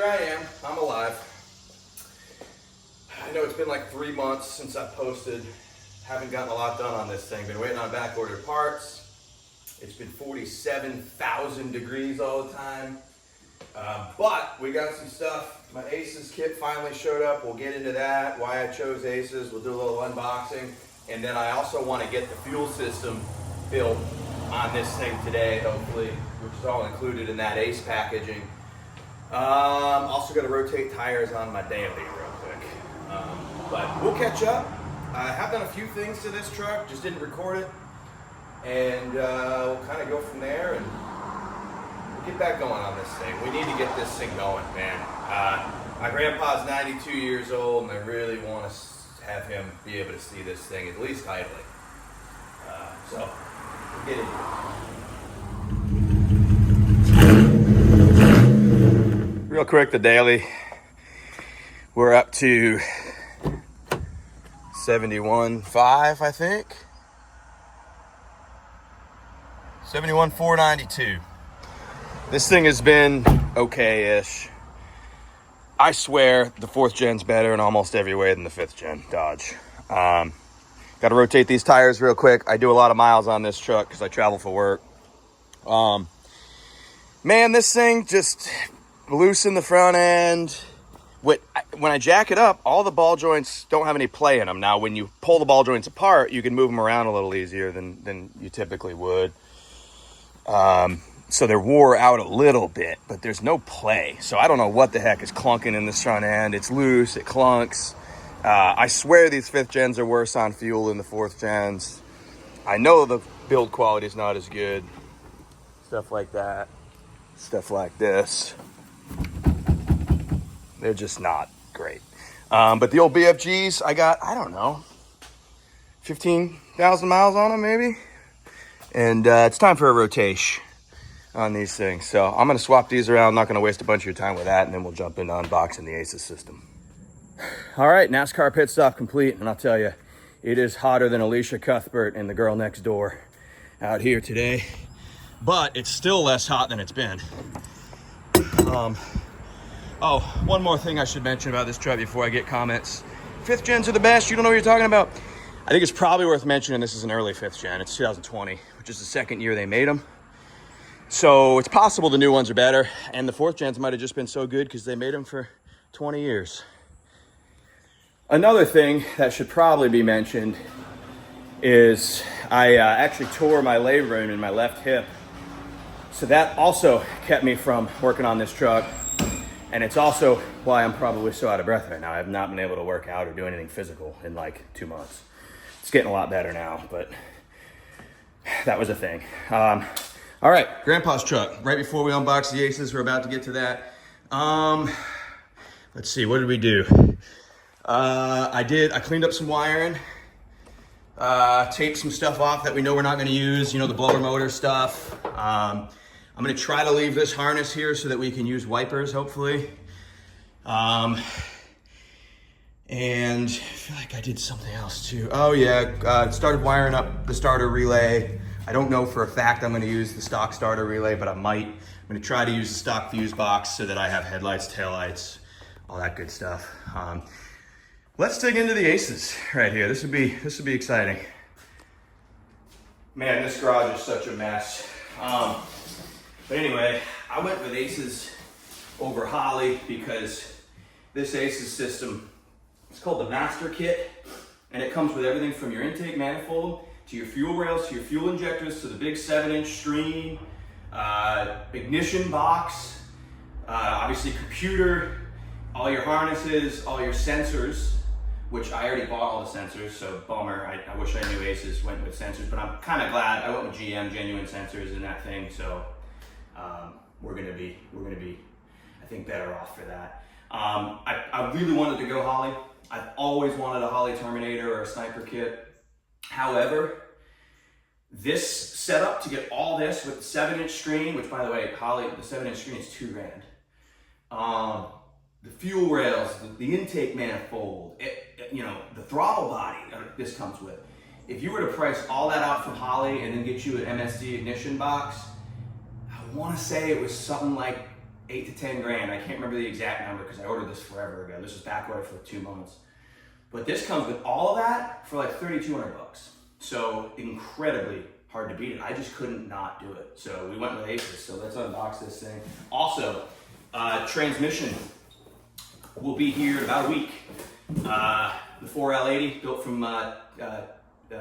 I am. I'm alive. I know it's been like 3 months since I posted. Haven't gotten a lot done on this thing. Been waiting on back ordered parts. It's been 47,000 degrees all the time. But we got some stuff. My Aces kit finally showed up. We'll get into that, why I chose Aces. We'll do a little unboxing. And then I also want to get the fuel system built on this thing today, hopefully, which is all included in that Ace packaging. Also got to rotate tires on my Daily real quick. But we'll catch up. I have done a few things to this truck, just didn't record it. And we'll kind of go from there and we'll get back going on this thing. We need to get this thing going, man. My grandpa's 92 years old and I really want to have him be able to see this thing, at least tidily. So, we'll get into it. Real quick, the Daily. We're up to 71.5, I think. 71,492. This thing has been okay-ish. I swear the 4th gen's better in almost every way than the 5th gen Dodge. Got to rotate these tires real quick. I do a lot of miles on this truck because I travel for work. Man, this thing just loose in the front end. When I jack it up, all the ball joints don't have any play in them. Now, when you pull the ball joints apart, you can move them around a little easier than you typically would. So they're wore out a little bit, but there's no play. So I don't know what the heck is clunking in this front end. It's loose, it clunks. I swear these 5th gens are worse on fuel than the 4th gens. I know the build quality is not as good. Stuff like that. Stuff like this. They're just not great. But the old BFGs, I got, I don't know, 15,000 miles on them maybe. And it's time for a rotation on these things. So I'm going to swap these around. I'm not going to waste a bunch of your time with that. And then we'll jump into unboxing the Aces system. All right, NASCAR pit stop complete. And I'll tell you, it is hotter than Alicia Cuthbert and the girl next door out here today. But it's still less hot than it's been. Oh, one more thing I should mention about this truck before I get comments. 5th gens are the best. You don't know what you're talking about. I think it's probably worth mentioning this is an early 5th gen. It's 2020, which is the 2nd year they made them. So it's possible the new ones are better. And the 4th gens might have just been so good because they made them for 20 years. Another thing that should probably be mentioned is I actually tore my labrum in my left hip. So that also kept me from working on this truck. And it's also why I'm probably so out of breath right now. I have not been able to work out or do anything physical in like 2 months. It's getting a lot better now, but that was a thing. All right, Grandpa's truck. Right before we unbox the Aces, we're about to get to that. Let's see, what did we do? I cleaned up some wiring, taped some stuff off that we know we're not gonna use, you know, the blower motor stuff. I'm gonna try to leave this harness here so that we can use wipers, hopefully. And I feel like I did something else too. Oh yeah, started wiring up the starter relay. I don't know for a fact I'm gonna use the stock starter relay, but I might. I'm gonna try to use the stock fuse box so that I have headlights, taillights, all that good stuff. Let's dig into the Aces right here. This would be exciting. Man, this garage is such a mess. But anyway, I went with Aces over Holley because this Aces system, it's called the Master Kit, and it comes with everything from your intake manifold to your fuel rails, to your fuel injectors, to the big 7-inch screen, ignition box, obviously computer, all your harnesses, all your sensors, which I already bought all the sensors, so bummer. I wish I knew Aces went with sensors, but I'm kind of glad I went with GM, genuine sensors in that thing, so we're gonna be, I think, better off for that. I really wanted to go Holley. I've always wanted a Holley Terminator or a Sniper kit. However, this setup to get all this with the 7-inch screen, which by the way, Holley, the 7-inch screen is $2,000. The fuel rails, the intake manifold, you know, the throttle body this comes with. If you were to price all that out from Holley and then get you an MSD ignition box, I want to say it was something like 8 to 10 grand. I can't remember the exact number because I ordered this forever ago. This was back ordered for like 2 months. But this comes with all of that for like 3,200 bucks. So incredibly hard to beat it. I just couldn't not do it. So we went with Aces. So let's unbox this thing. Also, transmission will be here in about a week. The 4L80 built from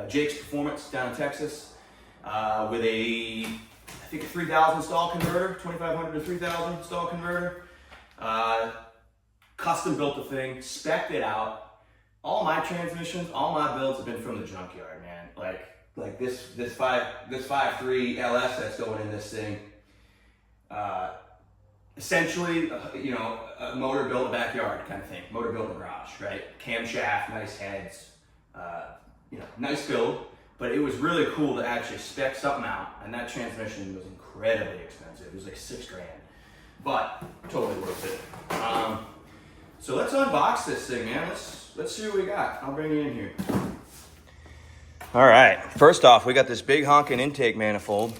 Jake's Performance down in Texas with a, I think a 3,000 stall converter, 2,500 to 3,000 stall converter. Custom built the thing, spec'd it out. All my transmissions, all my builds have been from the junkyard, man. Like this 5.3 LS that's going in this thing. Essentially, you know, a motor built in the backyard kind of thing. Motor built in the garage, right? Camshaft, nice heads, you know, nice build. But it was really cool to actually spec something out, and that transmission was incredibly expensive. It was like 6 grand, but totally worth it. So let's unbox this thing, man. Let's see what we got. I'll bring you in here. All right. First off, we got this big honking intake manifold,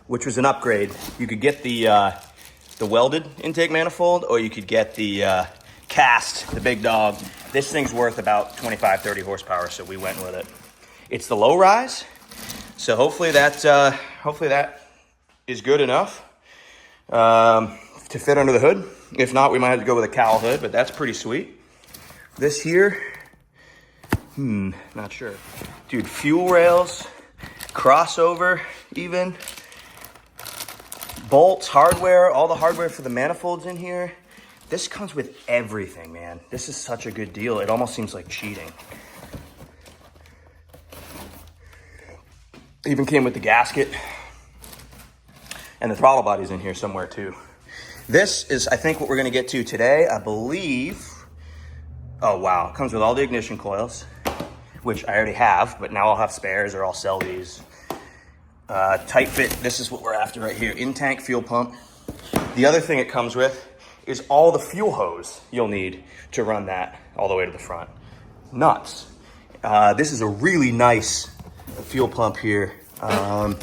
which was an upgrade. You could get the welded intake manifold, or you could get the cast, the big dog. This thing's worth about 25, 30 horsepower, so we went with it. It's the low rise, so hopefully that is good enough to fit under the hood. If not, we might have to go with a cowl hood, but that's pretty sweet. This here, not sure. Dude, fuel rails, crossover even, bolts, hardware, all the hardware for the manifolds in here. This comes with everything, man. This is such a good deal. It almost seems like cheating. Even came with the gasket, and the throttle body's in here somewhere too. This is, I think, what we're gonna get to today, I believe. Oh wow, it comes with all the ignition coils, which I already have, but now I'll have spares or I'll sell these. Tight fit, this is what we're after right here. In-tank fuel pump. The other thing it comes with is all the fuel hose you'll need to run that all the way to the front. Nuts. This is a really nice fuel pump here. I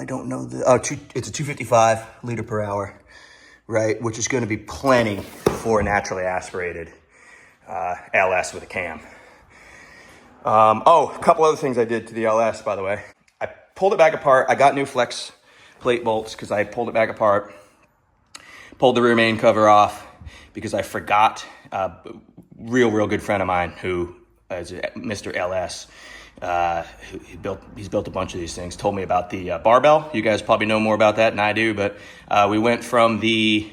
don't know it's a 255 liter per hour, right? Which is going to be plenty for a naturally aspirated LS with a cam. A couple other things I did to the LS, by the way. I pulled it back apart. I got new flex plate bolts because I pulled it back apart. Pulled the rear main cover off because I forgot. Real good friend of mine who is Mr. LS. He's built a bunch of these things. Told me about the barbell. You guys probably know more about that than I do, but we went from the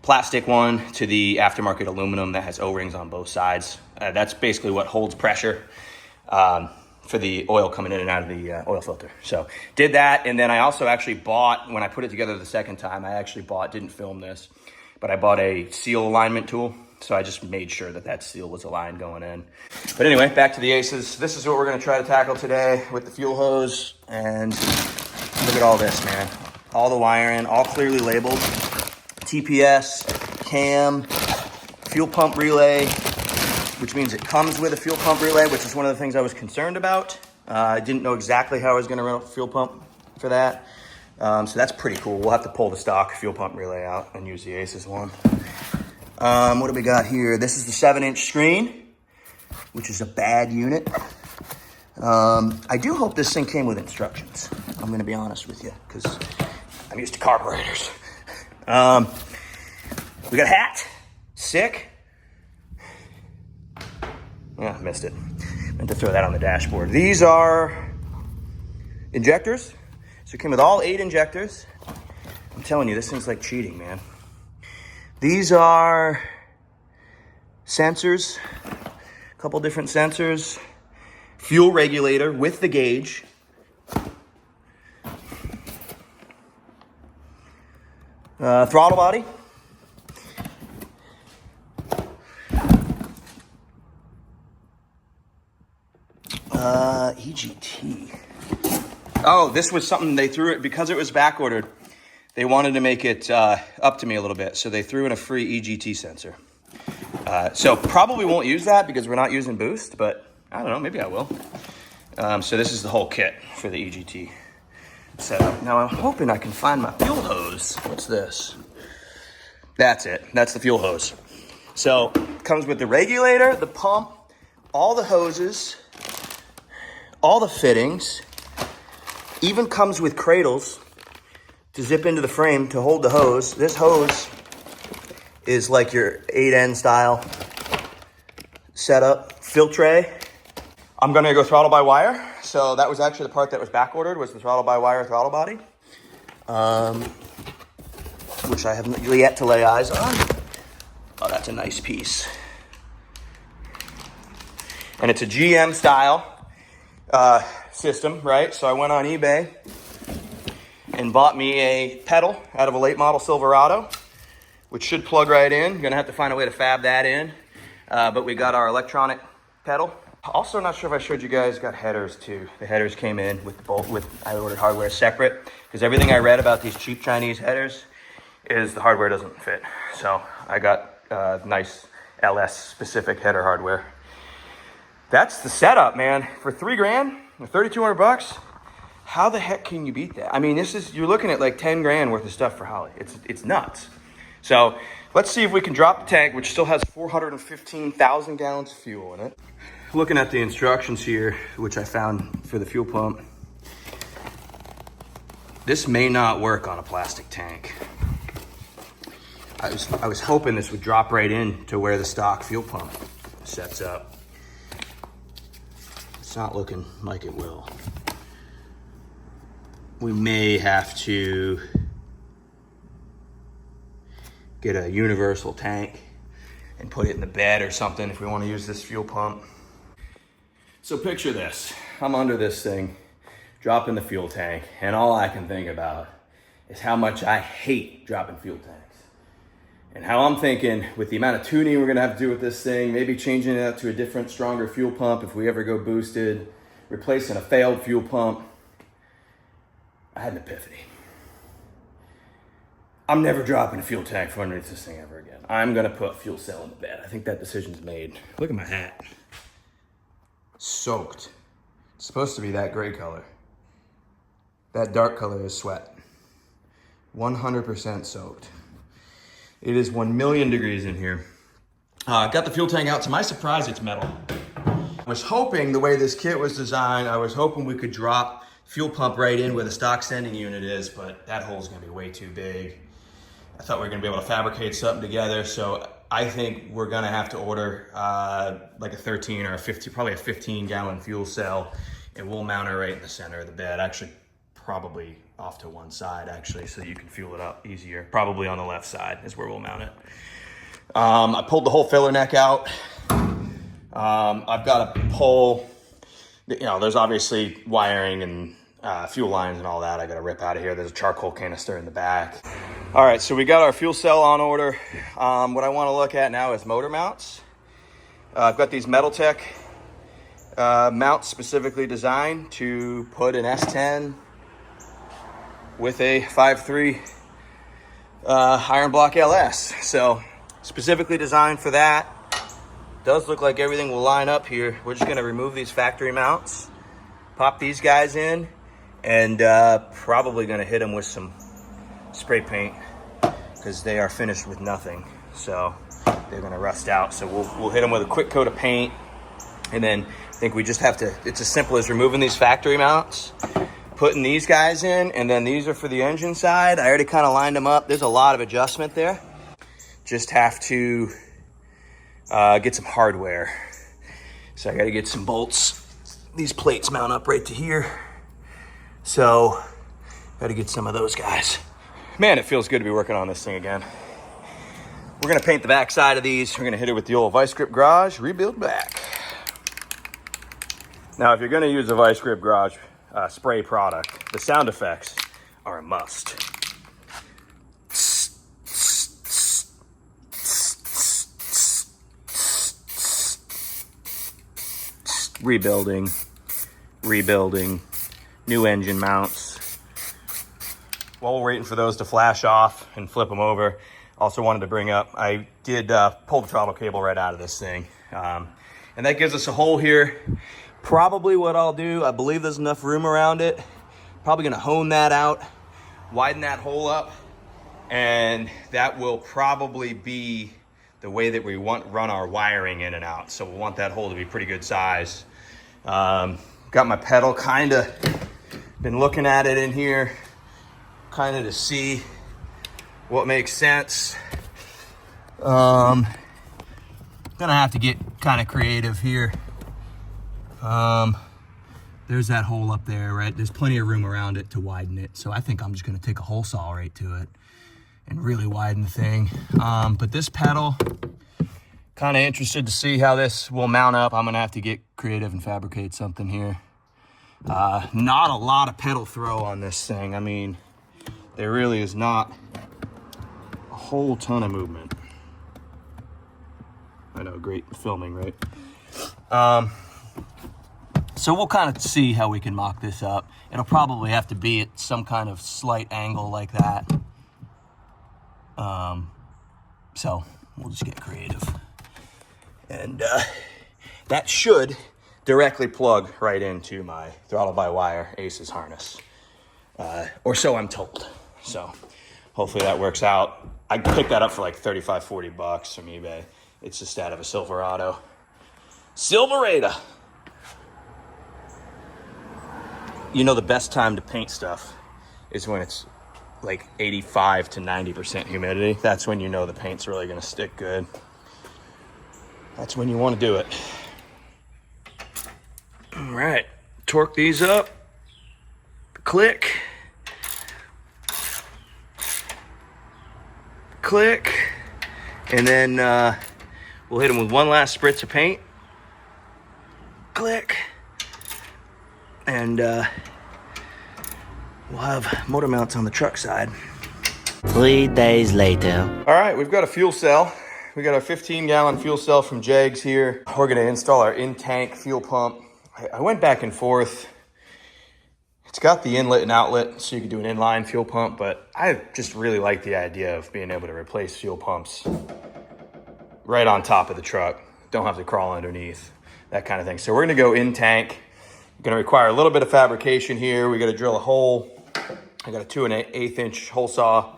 plastic one to the aftermarket aluminum that has O-rings on both sides. That's basically what holds pressure for the oil coming in and out of the oil filter. So did that, and then I also actually bought, when I put it together the second time, didn't film this, but I bought a seal alignment tool. So I just made sure that seal was aligned going in. But anyway, back to the Aces. This is what we're gonna try to tackle today with the fuel hose. And look at all this, man. All the wiring, all clearly labeled. TPS, cam, fuel pump relay, which means it comes with a fuel pump relay, which is one of the things I was concerned about. I didn't know exactly how I was gonna run a fuel pump for that. So that's pretty cool. We'll have to pull the stock fuel pump relay out and use the Aces one. What do we got here? This is the 7-inch screen, which is a bad unit. I do hope this thing came with instructions. I'm going to be honest with you, because I'm used to carburetors. We got a hat. Sick. Yeah, missed it. Meant to throw that on the dashboard. These are injectors. So it came with all 8 injectors. I'm telling you, this thing's like cheating, man. These are sensors, a couple different sensors, fuel regulator with the gauge, throttle body, EGT. Oh, this was something they threw it because it was back ordered. They wanted to make it up to me a little bit, so they threw in a free EGT sensor. So probably won't use that because we're not using boost, but I don't know, maybe I will. So this is the whole kit for the EGT. setup. Now I'm hoping I can find my fuel hose. What's this? That's it. That's the fuel hose. So it comes with the regulator, the pump, all the hoses, all the fittings, even comes with cradles to zip into the frame to hold the hose. This hose is like your 8N style setup, fill tray. I'm gonna go throttle by wire. So that was actually the part that was back ordered, was the throttle by wire throttle body, which I haven't yet to lay eyes on. Oh, that's a nice piece. And it's a GM style system, right? So I went on eBay and bought me a pedal out of a late model Silverado, which should plug right in. Gonna have to find a way to fab that in. But we got our electronic pedal. Also, not sure if I showed you guys, got headers too. The headers came in with I ordered hardware separate, because everything I read about these cheap Chinese headers is the hardware doesn't fit. So I got nice LS specific header hardware. That's the setup, man. For $3 grand, or 3,200 bucks, how the heck can you beat that? I mean, you're looking at like 10 grand worth of stuff for Holley. It's nuts. So let's see if we can drop the tank, which still has 415,000 gallons of fuel in it. Looking at the instructions here, which I found for the fuel pump, this may not work on a plastic tank. I was hoping this would drop right in to where the stock fuel pump sets up. It's not looking like it will. We may have to get a universal tank and put it in the bed or something if we want to use this fuel pump. So picture this, I'm under this thing, dropping the fuel tank, and all I can think about is how much I hate dropping fuel tanks. And how I'm thinking, with the amount of tuning we're gonna have to do with this thing, maybe changing it out to a different, stronger fuel pump if we ever go boosted, replacing a failed fuel pump, I had an epiphany. I'm never dropping a fuel tank from underneath this thing ever again. I'm gonna put fuel cell in the bed. I think that decision's made. Look at my hat. Soaked. It's supposed to be that gray color. That dark color is sweat. 100% soaked. It is 1,000,000 degrees in here. Got the fuel tank out. To my surprise, it's metal. I was hoping, the way this kit was designed, I was hoping we could drop fuel pump right in where the stock sending unit is, but that hole's gonna be way too big. I thought we were gonna be able to fabricate something together, so I think we're gonna have to order like a 13 or a 15, probably a 15-gallon fuel cell, and we'll mount it right in the center of the bed. Actually, probably off to one side, actually, so you can fuel it up easier. Probably on the left side is where we'll mount it. I pulled the whole filler neck out. I've got to pull, you know, there's obviously wiring and fuel lines and all that I got to rip out of here. There's a charcoal canister in the back. All right, so we got our fuel cell on order. What I want to look at now is motor mounts. I've got these Metaltech mounts specifically designed to put an S10 with a 5.3 iron block LS. So specifically designed for that. Does look like everything will line up here. We're just gonna remove these factory mounts, pop these guys in, and probably gonna hit them with some spray paint because they are finished with nothing. So they're gonna rust out. So we'll hit them with a quick coat of paint, and then I think we just have to, it's as simple as removing these factory mounts, putting these guys in, and then these are for the engine side. I already kind of lined them up. There's a lot of adjustment there. Just have to get some hardware. So I got to get some bolts. These plates mount up right to here. So got to get some of those guys. Man, it feels good to be working on this thing again. We're going to paint the back side of these. We're going to hit it with the old Vice Grip Garage Rebuild Black. Now, if you're going to use a Vice Grip Garage spray product, the sound effects are a must. Rebuilding, new engine mounts. While we're waiting for those to flash off and flip them over, also wanted to bring up, I did pull the throttle cable right out of this thing. And that gives us a hole here. Probably what I'll do, I believe there's enough room around it. Probably gonna hone that out, widen that hole up, and that will probably be the way that we run our wiring in and out. So we want that hole to be pretty good size. Got my pedal, kinda been looking at it in here, kinda to see what makes sense. Gonna have to get kind of creative here. There's that hole up there, right? There's plenty of room around it to widen it. So I think I'm just gonna take a hole saw right to it and really widen the thing. But this pedal, kind of interested to see how this will mount up. I'm gonna have to get creative and fabricate something here. Not a lot of pedal throw on this thing. I mean, there really is not a whole ton of movement. I know, great filming, right? So we'll kind of see how we can mock this up. It'll probably have to be at some kind of slight angle like that. So we'll just get creative. And that should directly plug right into my throttle-by-wire Aces harness. Or so I'm told. So hopefully that works out. I picked that up for like 35, 40 bucks from eBay. It's just out of a Silverado. Silverado! You know, the best time to paint stuff is when it's like 85 to 90% humidity. That's when you know the paint's really gonna stick good. That's when you want to do it. All right, torque these up. Click. Click. And then we'll hit them with one last spritz of paint. Click. And we'll have motor mounts on the truck side. 3 days later. All right, we've got a fuel cell. We got a 15-gallon fuel cell from Jags here. We're gonna install our in-tank fuel pump. I went back and forth. It's got the inlet and outlet, so you can do an inline fuel pump, but I just really like the idea of being able to replace fuel pumps right on top of the truck. Don't have to crawl underneath, that kind of thing. So we're gonna go in-tank. Gonna require a little bit of fabrication here. We gotta drill a hole. I got a 2 1/8 inch hole saw.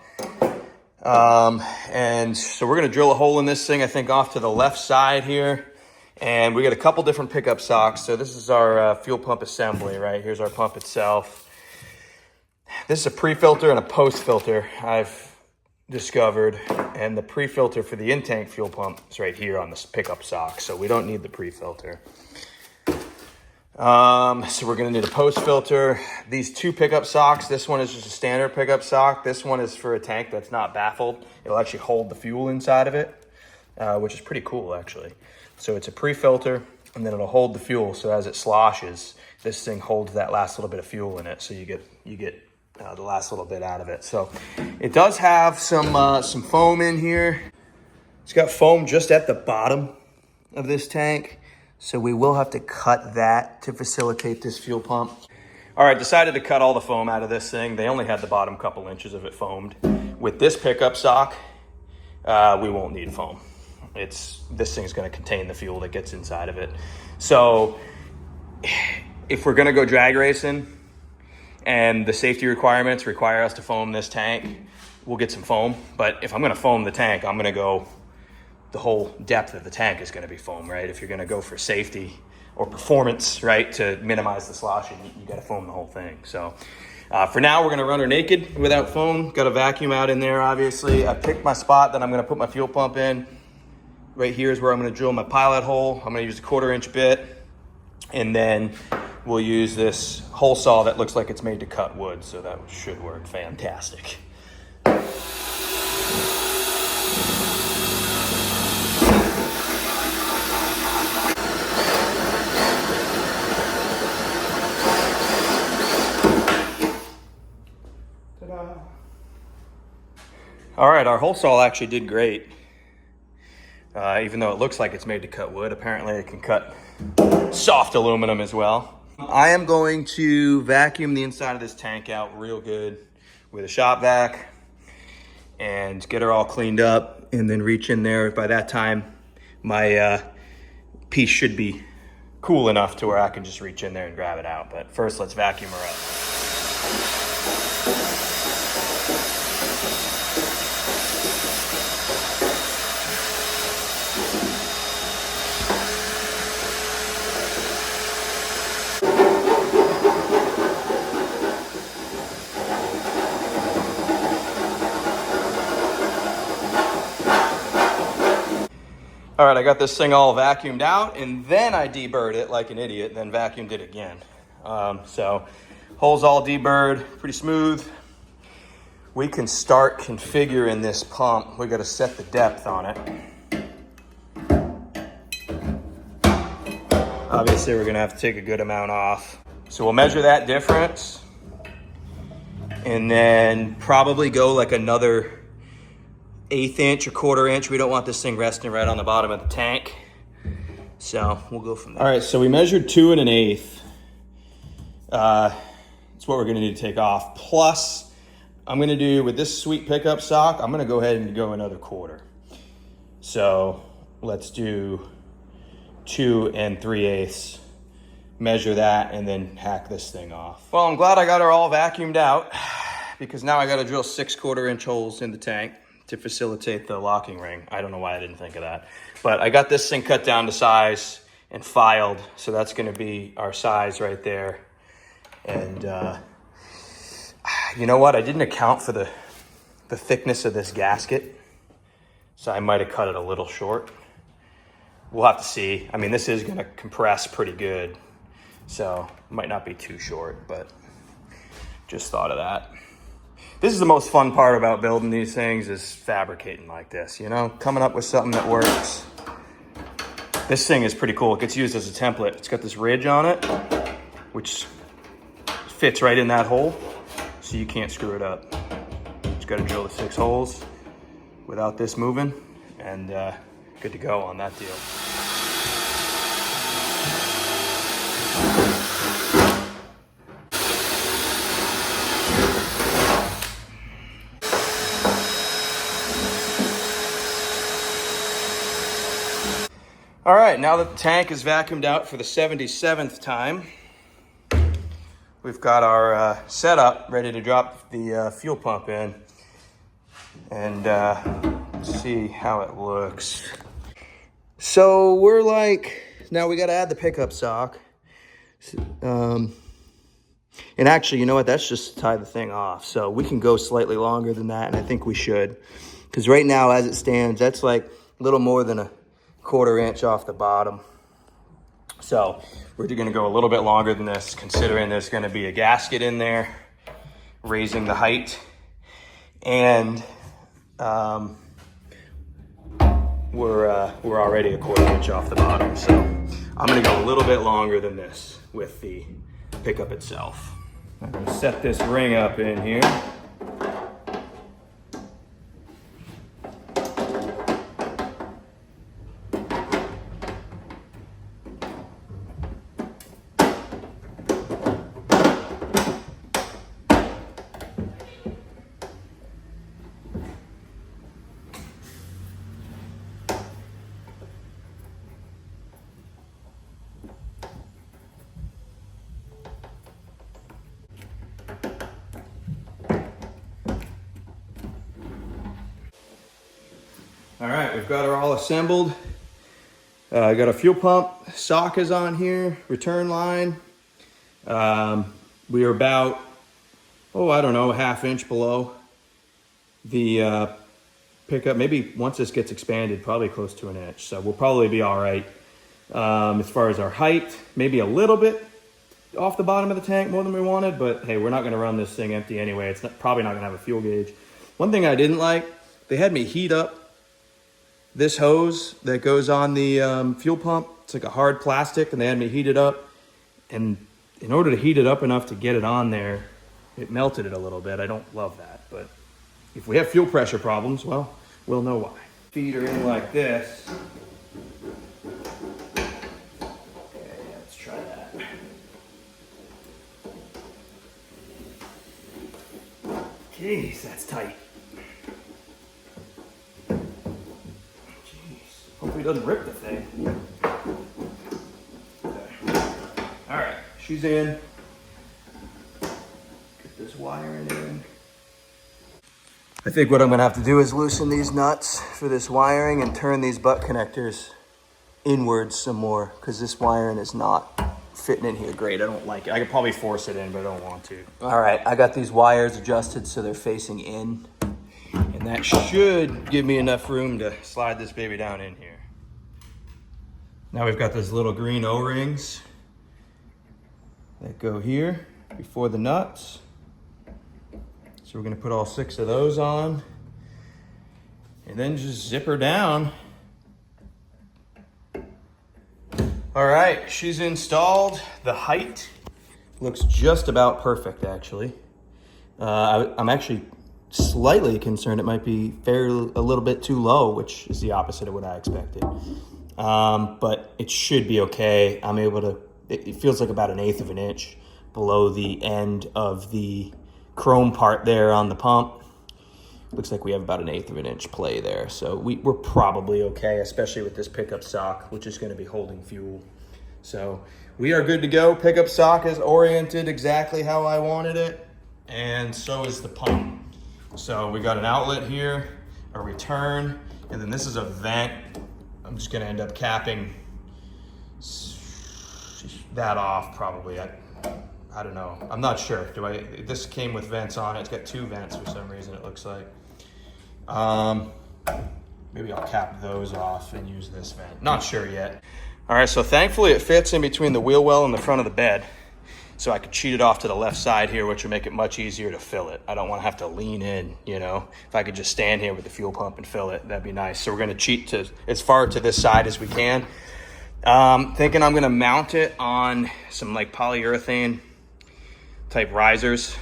And so we're gonna drill a hole in this thing, I think off to the left side here. And we got a couple different pickup socks. So this is our fuel pump assembly, right? Here's our pump itself. This is a pre-filter and a post-filter I've discovered. And the pre-filter for the in-tank fuel pump is right here on this pickup sock. So we don't need the pre-filter. So we're gonna need a post filter. These 2 pickup socks, this one is just a standard pickup sock. This one is for a tank that's not baffled. It'll actually hold the fuel inside of it, which is pretty cool actually. So it's a pre-filter and then it'll hold the fuel. So as it sloshes, this thing holds that last little bit of fuel in it. So you get the last little bit out of it. So it does have some foam in here. It's got foam just at the bottom of this tank. So we will have to cut that to facilitate this fuel pump. All right, decided to cut all the foam out of this thing. They only had the bottom couple inches of it foamed. With this pickup sock, we won't need foam. This thing's gonna contain the fuel that gets inside of it. So if we're gonna go drag racing and the safety requirements require us to foam this tank, we'll get some foam. But if I'm gonna foam the tank, I'm gonna go the whole depth of the tank is going to be foam, right? If you're going to go for safety or performance, right, to minimize the sloshing, you got to foam the whole thing. So for now, we're going to run her naked without foam. Got a vacuum out in there, obviously. I picked my spot that I'm going to put my fuel pump in. Right here is where I'm going to drill my pilot hole. I'm going to use a 1/4 inch bit. And then we'll use this hole saw that looks like it's made to cut wood. So that should work fantastic. All right, our hole saw actually did great. Even though it looks like it's made to cut wood, apparently it can cut soft aluminum as well. I am going to vacuum the inside of this tank out real good with a shop vac and get her all cleaned up and then reach in there. By that time, my piece should be cool enough to where I can just reach in there and grab it out. But first, let's vacuum her up. All right, I got this thing all vacuumed out, and then I deburred it like an idiot, then vacuumed it again. So holes all deburred, pretty smooth. We can start configuring this pump. We got to set the depth on it. Obviously, we're gonna have to take a good amount off. So we'll measure that difference, and then probably go like another 1/8 inch or 1/4 inch. We don't want this thing resting right on the bottom of the tank. So we'll go from there. All right, so we measured 2 1/8. That's what we're gonna need to take off. Plus, I'm gonna do, with this sweet pickup sock, I'm gonna go ahead and go another 1/4. So let's do 2 3/8. Measure that and then hack this thing off. Well, I'm glad I got her all vacuumed out, because now I gotta drill 6 1/4 inch holes in the tank to facilitate the locking ring. I don't know why I didn't think of that. But I got this thing cut down to size and filed, so that's gonna be our size right there. And you know what? I didn't account for the thickness of this gasket, so I might have cut it a little short. We'll have to see. I mean, this is gonna compress pretty good, so it might not be too short, but just thought of that. This is the most fun part about building these things, is fabricating like this, you know, coming up with something that works. This thing is pretty cool. It gets used as a template. It's got this ridge on it, which fits right in that hole, so you can't screw it up. Just got to drill the 6 holes without this moving, and good to go on that deal. All right, now that the tank is vacuumed out for the 77th time, we've got our setup ready to drop the fuel pump in, and see how it looks. So we're like, now we got to add the pickup sock. And actually, you know what? That's just to tie the thing off. So we can go slightly longer than that, and I think we should. Because right now, as it stands, that's like a little more than a 1/4 inch off the bottom. So we're gonna go a little bit longer than this, considering there's gonna be a gasket in there, raising the height. And we're already a 1/4 inch off the bottom. So I'm gonna go a little bit longer than this with the pickup itself. I'm gonna set this ring up in here. All right, we've got her all assembled. I got a fuel pump, sock is on here, return line. We are about, I don't know, a 1/2 inch below the pickup. Maybe once this gets expanded, probably close to 1 inch. So we'll probably be all right. As far as our height, maybe a little bit off the bottom of the tank more than we wanted, but hey, we're not gonna run this thing empty anyway. It's probably not gonna have a fuel gauge. One thing I didn't like, they had me heat up this hose that goes on the fuel pump. It's like a hard plastic, and they had me heat it up. And in order to heat it up enough to get it on there, it melted it a little bit. I don't love that, but if we have fuel pressure problems, well, we'll know why. Feed her in like this. Okay, let's try that. Jeez, that's tight. Hopefully it doesn't rip the thing. Okay. All right, she's in. Get I think what I'm gonna have to do is loosen these nuts for this wiring and turn these butt connectors inwards some more, because this wiring is not fitting in here great. I don't like it. I could probably force it in, but I don't want to. All right, I got these wires adjusted so they're facing in, and that should give me enough room to slide this baby down in here. Now we've got those little green O-rings that go here before the nuts. So we're gonna put all 6 of those on and then just zip her down. All right, she's installed. The height looks just about perfect, actually. I'm actually slightly concerned it might be a little bit too low, which is the opposite of what I expected. But it should be okay. I'm able to, it feels like about 1/8 of an inch below the end of the chrome part there on the pump. Looks like we have about 1/8 of an inch play there. So we're probably okay, especially with this pickup sock, which is gonna be holding fuel. So we are good to go. Pickup sock is oriented exactly how I wanted it, and so is the pump. So we got an outlet here, a return, and then this is a vent. I'm just gonna end up capping that off probably. I don't know. I'm not sure. This came with vents on it. It's got 2 vents for some reason, it looks like. Maybe I'll cap those off and use this vent. Not sure yet. All right, so thankfully it fits in between the wheel well and the front of the bed. So I could cheat it off to the left side here, which would make it much easier to fill it. I don't want to have to lean in, you know. If I could just stand here with the fuel pump and fill it, that'd be nice. So we're gonna cheat to as far to this side as we can. Thinking I'm gonna mount it on some like polyurethane type risers,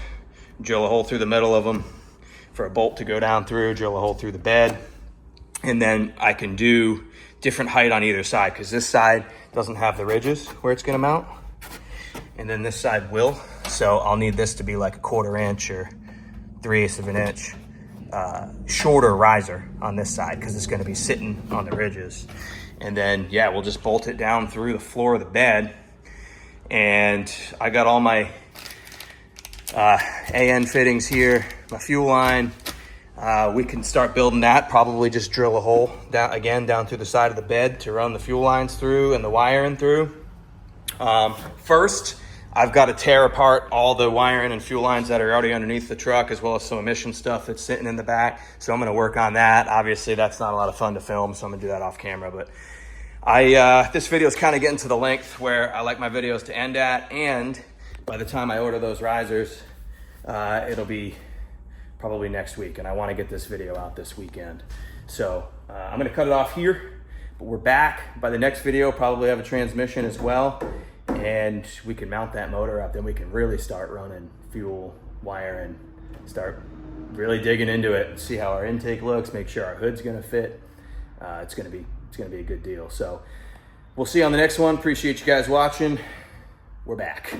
drill a hole through the middle of them for a bolt to go down through, drill a hole through the bed, and then I can do different height on either side, because this side doesn't have the ridges where it's gonna mount, and then this side will. So I'll need this to be like a 1/4 inch or 3/8 of an inch shorter riser on this side, because it's gonna be sitting on the ridges. And then, yeah, we'll just bolt it down through the floor of the bed. And I got all my AN fittings here, my fuel line. We can start building that, probably just drill a hole down through the side of the bed to run the fuel lines through and the wiring through. First, I've got to tear apart all the wiring and fuel lines that are already underneath the truck, as well as some emission stuff that's sitting in the back. So I'm gonna work on that. Obviously that's not a lot of fun to film, so I'm gonna do that off camera. But this video is kind of getting to the length where I like my videos to end at, and by the time I order those risers, it'll be probably next week, and I want to get this video out this weekend. So I'm gonna cut it off here, but we're back. By the next video, probably have a transmission as well, and we can mount that motor up. Then we can really start running fuel, wiring, start really digging into it and see how our intake looks, make sure our hood's gonna fit. It's gonna be a good deal. So we'll see you on the next one. Appreciate you guys watching. We're back.